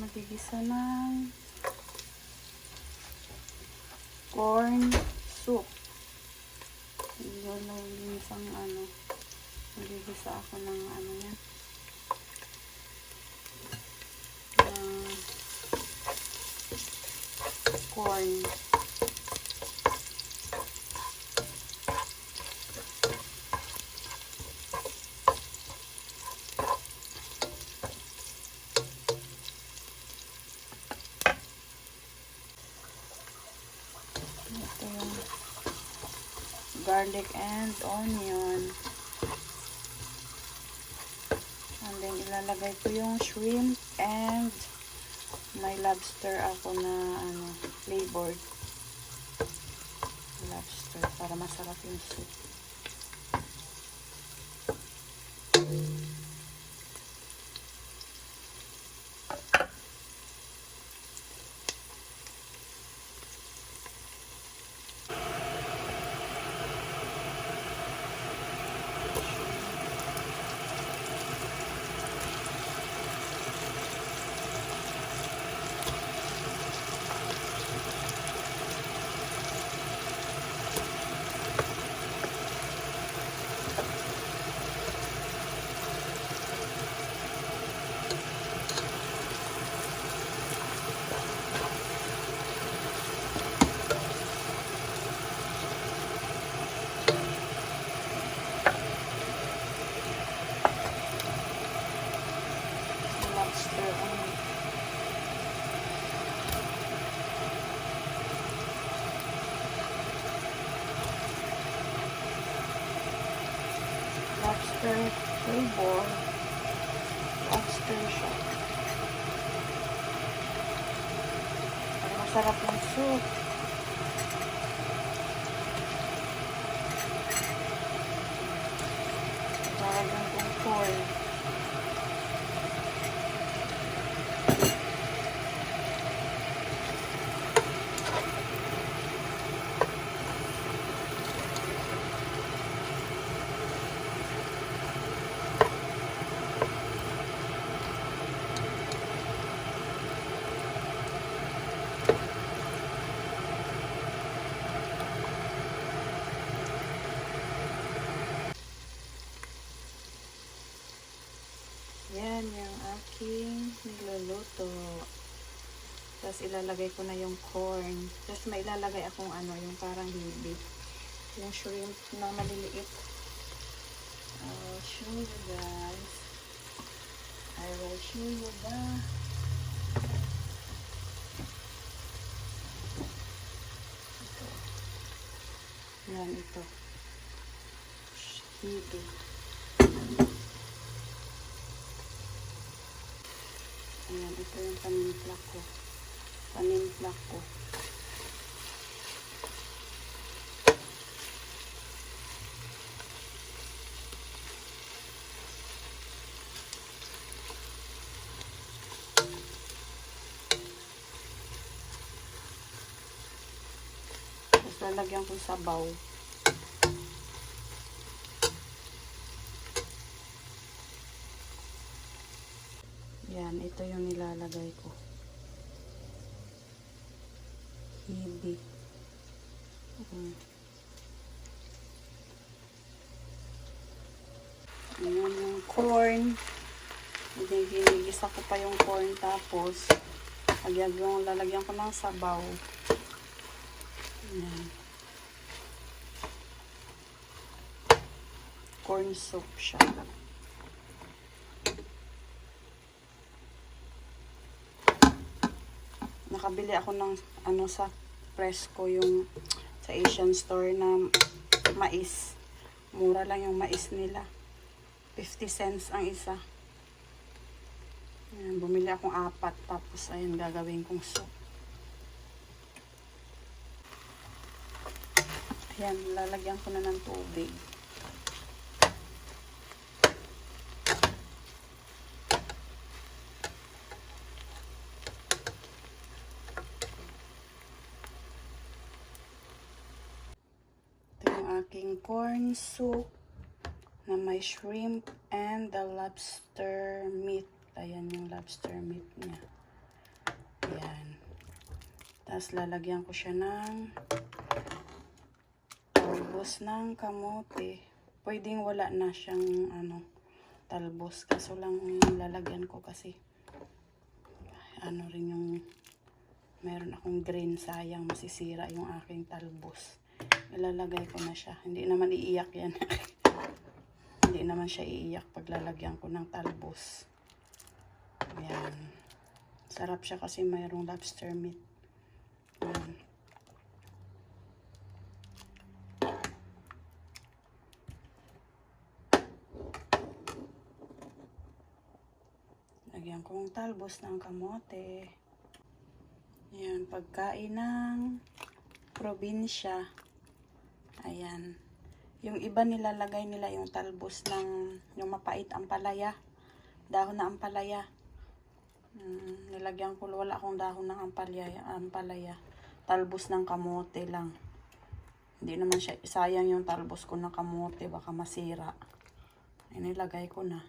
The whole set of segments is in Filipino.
Magigisa ng corn soup. Yun yung isang magigisa ako ng yan. Corn. Ito yung garlic and onion. And then ilalagay ko yung shrimp and may lobster ako na flavored lobster para masarap yung soup. Lobster flavor, lobster siya. Para masarap yung soup. Lalagyan kong corn. Yan yung aking niluluto. Tapos ilalagay ko na yung corn. Tapos may ilalagay akong yung parang hibi. Yung shrimp na maliliit. I'll show you guys. I will show you the yan ito. Hibi. Ayan, ito yung panimpla ko. Panimpla ko. Tapos lalagyan ko sabaw. Yan, ito yung nilalagay ko. Hibi. Ayan yung corn. Ginigisa ko pa yung corn. Tapos, lalagyan ko ng sabaw. Ayan. Corn soup siya. Nakabili ako ng sa Fresco, yung sa Asian store na mais. Mura lang yung mais nila. 50 cents ang isa. Ayan, bumili akong 4. Tapos ayun, gagawin kong soup. Yan, lalagyan ko na ng tubig. Ito yung aking corn soup na may shrimp and the lobster meat. Ayan yung lobster meat niya. Ayan. Tapos lalagyan ko siya ng talbos ng kamote. Pwedeng wala na siyang talbos. Kaso lang yung lalagyan ko kasi rin yung meron akong green, sayang masisira yung aking talbos. Ilalagay ko na siya. Hindi naman iiyak yan. Hindi naman siya iiyak pag lalagyan ko ng talbos. Ayan. Sarap siya kasi mayroong lobster meat. Ayan. Lagyan ko ng talbos ng kamote. Ayan, pagkain ng probinsya. Ayan. Yung iba nilalagay nila yung talbos ng yung mapait ampalaya. Dahon na ampalaya. Nilagyan ko, wala akong dahon ng ampalaya. Talbos ng kamote lang. Hindi naman siya, sayang yung talbos ko ng kamote, baka masira. Nilagay ko na.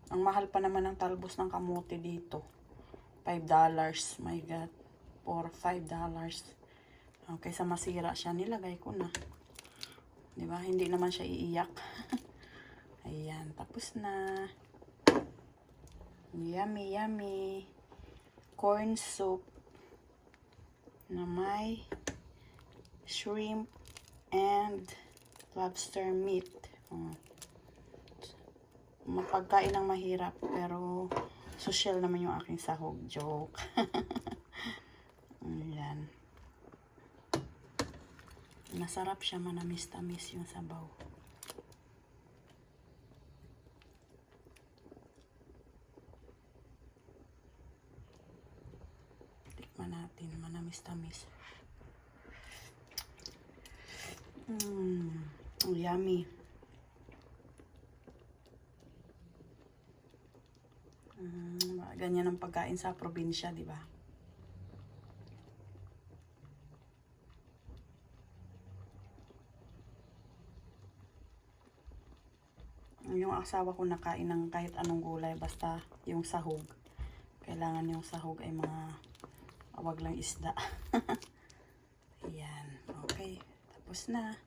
Ang mahal pa naman ng talbos ng kamote dito. $5. My God. For $5. Okay, sa masira siya, nilagay ko na. Diba? Hindi naman siya iiyak. Ayan, tapos na. Yummy, yummy. Corn soup na may shrimp and lobster meat. Mapagkain ng mahirap, pero social naman yung aking sahog. Joke. Ayan. Masarap siya, manamis-tamis yung sabaw. Tikman natin, manamis-tamis. Yummy. Ganyan ang pagkain sa probinsya, di ba? Yung asawa ko nakain ng kahit anong gulay, basta yung sahog. Kailangan yung sahog ay wag lang isda. Ayan. Okay. Tapos na.